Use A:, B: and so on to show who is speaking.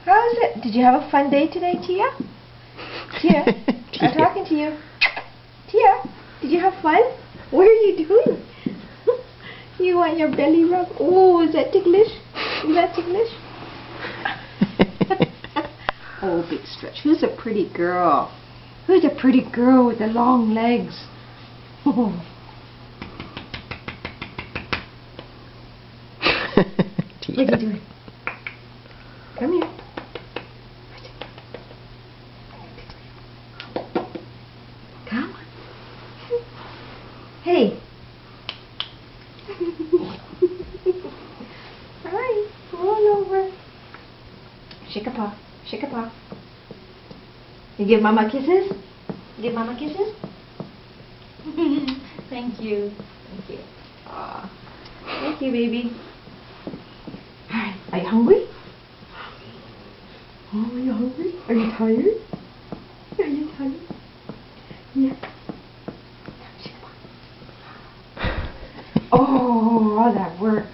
A: How is it? Did you have a fun day today, Tia? Tia, I'm talking to you. Tia, did you have fun? What are you doing? You want your belly rub? Oh, is that ticklish? Is that ticklish? Oh, big stretch. Who's a pretty girl? Who's a pretty girl with the long legs? Oh. What are you doing? Come here. Come on. Hey. Hi. Roll over. Shake a paw. Shake a paw. You give Mama kisses? You give Mama kisses? Thank you. Thank you. Aw. Thank you, baby. Alright. Are you hungry? Oh, are you hungry? Are you tired? Are you tired? Yeah. Oh, all that work.